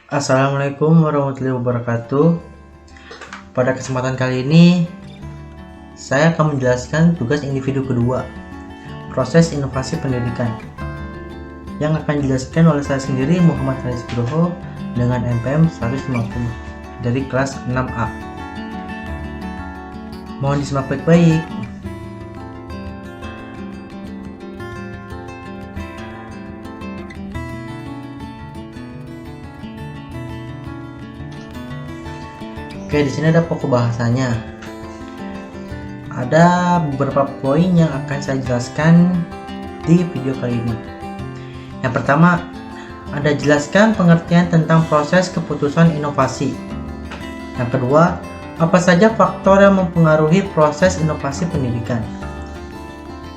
Assalamualaikum warahmatullahi wabarakatuh. Pada kesempatan kali ini, saya akan menjelaskan tugas individu kedua, proses inovasi pendidikan, yang akan dijelaskan oleh saya sendiri, Muhammad Haris Nugroho, dengan NPM 150 dari kelas 6A. Mohon disimak baik-baik. Oke, di sini ada pokok bahasanya. Ada beberapa poin yang akan saya jelaskan di video kali ini. Yang pertama, ada jelaskan pengertian tentang proses keputusan inovasi. Yang kedua, apa saja faktor yang mempengaruhi proses inovasi pendidikan.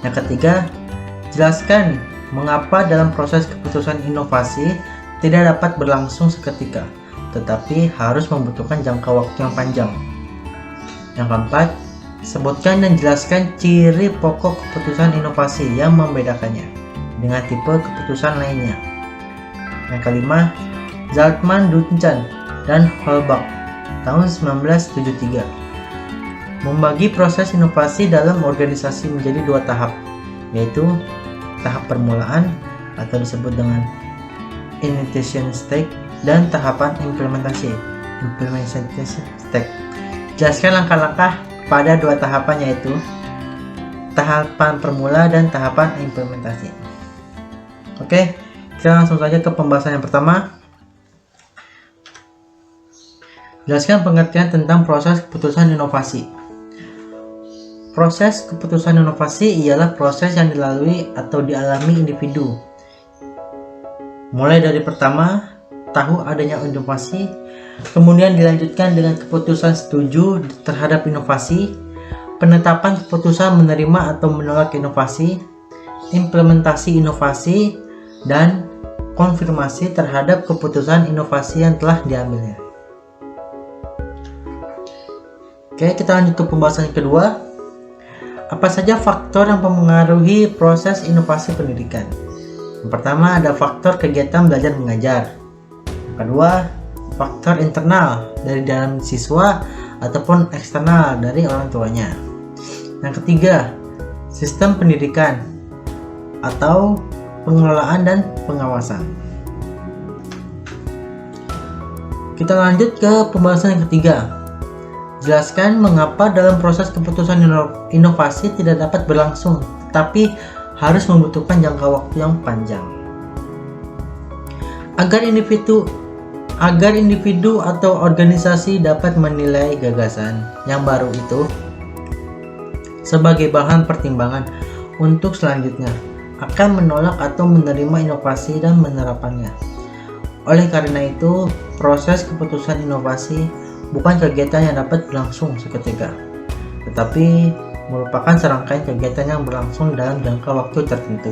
Yang ketiga, jelaskan mengapa dalam proses keputusan inovasi tidak dapat berlangsung seketika, tetapi harus membutuhkan jangka waktu yang panjang. Yang keempat, sebutkan dan jelaskan ciri pokok keputusan inovasi yang membedakannya dengan tipe keputusan lainnya. Yang kelima, Zaltman, Duncan, dan Holbach tahun 1973 membagi proses inovasi dalam organisasi menjadi dua tahap, yaitu tahap permulaan atau disebut dengan initiation stage dan tahapan implementasi stage. Jelaskan langkah-langkah pada dua tahapan, yaitu tahapan permula dan tahapan implementasi. Oke, kita langsung saja ke pembahasan yang pertama. Jelaskan pengertian tentang proses keputusan inovasi. Proses keputusan inovasi ialah proses yang dilalui atau dialami individu, mulai dari pertama tahu adanya inovasi, kemudian dilanjutkan dengan keputusan setuju terhadap inovasi, penetapan keputusan menerima atau menolak inovasi, implementasi inovasi, dan konfirmasi terhadap keputusan inovasi yang telah diambilnya. Oke, kita lanjut ke pembahasan yang kedua. Apa saja faktor yang mempengaruhi proses inovasi pendidikan? Yang pertama, ada faktor kegiatan belajar mengajar. Kedua, faktor internal dari dalam siswa ataupun eksternal dari orang tuanya. Yang ketiga, sistem pendidikan atau pengelolaan dan pengawasan. Kita lanjut ke pembahasan yang ketiga. Jelaskan mengapa dalam proses keputusan inovasi tidak dapat berlangsung, tetapi harus membutuhkan jangka waktu yang panjang. Agar individu atau organisasi dapat menilai gagasan yang baru itu sebagai bahan pertimbangan untuk selanjutnya akan menolak atau menerima inovasi dan menerapannya. Oleh karena itu, proses keputusan inovasi bukan kegiatan yang dapat berlangsung seketika, tetapi merupakan serangkaian kegiatan yang berlangsung dalam jangka waktu tertentu.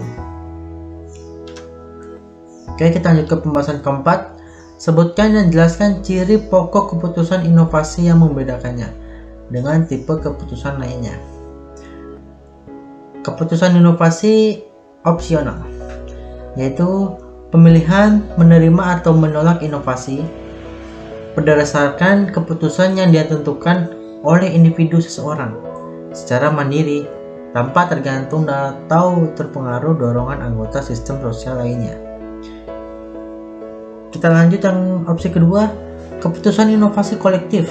Oke, kita lanjut ke pembahasan keempat. Sebutkan dan jelaskan ciri pokok keputusan inovasi yang membedakannya dengan tipe keputusan lainnya. Keputusan inovasi opsional, yaitu pemilihan menerima atau menolak inovasi berdasarkan keputusan yang ditentukan oleh individu seseorang secara mandiri tanpa tergantung atau terpengaruh dorongan anggota sistem sosial lainnya. Kita lanjut yang opsi kedua, keputusan inovasi kolektif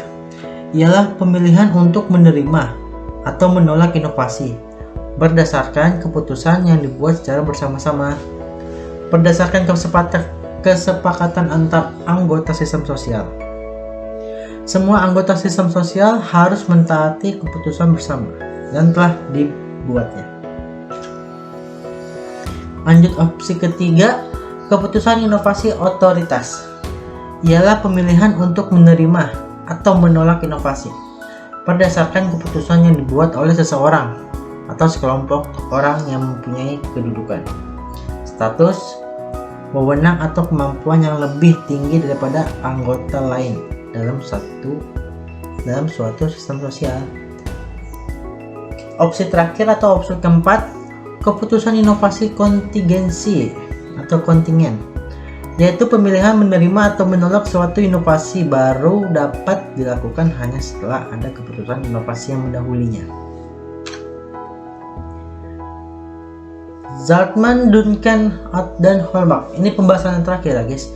ialah pemilihan untuk menerima atau menolak inovasi berdasarkan keputusan yang dibuat secara bersama-sama berdasarkan kesepakatan antar anggota sistem sosial. Semua anggota sistem sosial harus mentaati keputusan bersama yang telah dibuatnya. Lanjut opsi ketiga, keputusan inovasi otoritas ialah pemilihan untuk menerima atau menolak inovasi berdasarkan keputusan yang dibuat oleh seseorang atau sekelompok orang yang mempunyai kedudukan, status, wewenang atau kemampuan yang lebih tinggi daripada anggota lain dalam suatu sistem sosial. Opsi terakhir atau opsi keempat, keputusan inovasi kontingensi atau kontingen yaitu pemilihan menerima atau menolak suatu inovasi baru dapat dilakukan hanya setelah ada keputusan inovasi yang mendahulunya. Zartman, Duncan, dan Holbach. Ini pembahasan yang terakhir ya guys.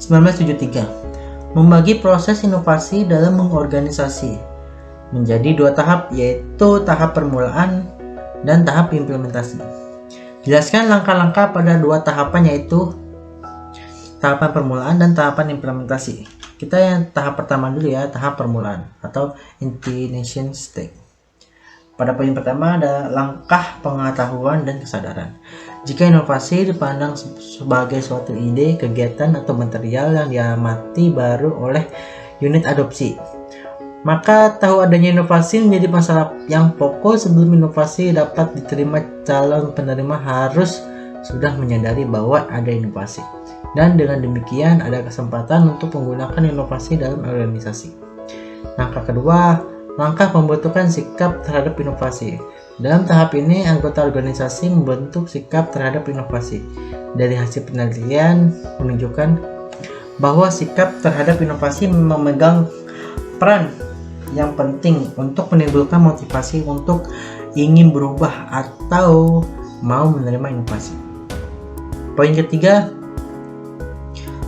1973. Membagi proses inovasi dalam mengorganisasi menjadi dua tahap, yaitu tahap permulaan dan tahap implementasi. Jelaskan langkah-langkah pada dua tahapan, yaitu tahapan permulaan dan tahapan implementasi. Kita yang tahap pertama dulu ya, tahap permulaan atau initiation stage. Pada poin pertama ada langkah pengetahuan dan kesadaran. Jika inovasi dipandang sebagai suatu ide, kegiatan, atau material yang diamati baru oleh unit adopsi, maka tahu adanya inovasi menjadi masalah yang pokok. Sebelum inovasi dapat diterima, calon penerima harus sudah menyadari bahwa ada inovasi, dan dengan demikian ada kesempatan untuk menggunakan inovasi dalam organisasi. Langkah kedua, langkah pembentukan sikap terhadap inovasi. Dalam tahap ini, anggota organisasi membentuk sikap terhadap inovasi. Dari hasil penelitian menunjukkan bahwa sikap terhadap inovasi memegang peran yang penting untuk menimbulkan motivasi untuk ingin berubah atau mau menerima inovasi. Poin ketiga,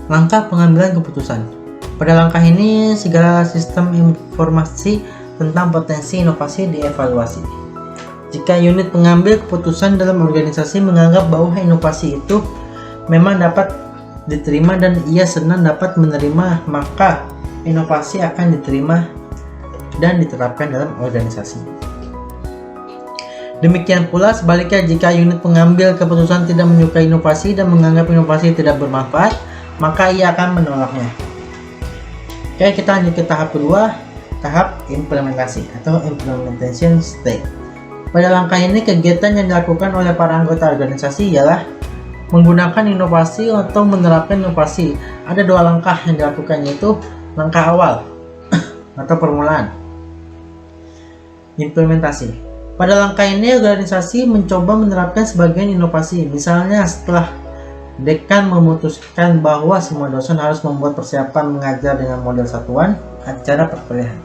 langkah pengambilan keputusan. Pada langkah ini, segala sistem informasi tentang potensi inovasi dievaluasi. Jika unit pengambil keputusan dalam organisasi menganggap bahwa inovasi itu memang dapat diterima dan ia senang dapat menerima, maka inovasi akan diterima dan diterapkan dalam organisasi. Demikian pula sebaliknya, jika unit pengambil keputusan tidak menyukai inovasi dan menganggap inovasi tidak bermanfaat, maka ia akan menolaknya. Oke, kita lanjut ke tahap kedua, tahap implementasi atau implementation stage. Pada langkah ini, kegiatan yang dilakukan oleh para anggota organisasi ialah menggunakan inovasi atau menerapkan inovasi. Ada dua langkah yang dilakukan, yaitu langkah awal atau permulaan, implementasi. Pada langkah ini, organisasi mencoba menerapkan sebagian inovasi. Misalnya, setelah dekan memutuskan bahwa semua dosen harus membuat persiapan mengajar dengan model satuan acara perkuliahan,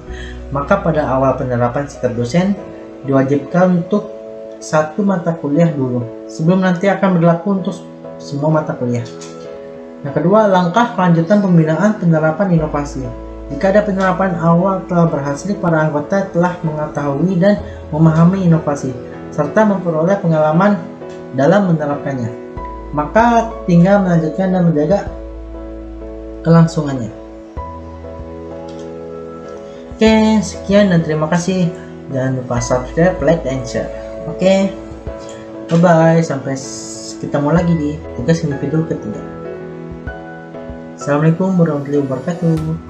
maka pada awal penerapan setiap dosen diwajibkan untuk satu mata kuliah dulu, sebelum nanti akan berlaku untuk semua mata kuliah. Yang kedua, langkah kelanjutan pembinaan penerapan inovasi. Jika ada penerapan awal telah berhasil, para anggota telah mengetahui dan memahami inovasi, serta memperoleh pengalaman dalam menerapkannya, maka tinggal melanjutkan dan menjaga kelangsungannya. Oke, sekian dan terima kasih. Jangan lupa subscribe, like, dan share. Oke, bye-bye. Sampai ketemu lagi di tugas video ketiga. Assalamualaikum warahmatullahi wabarakatuh.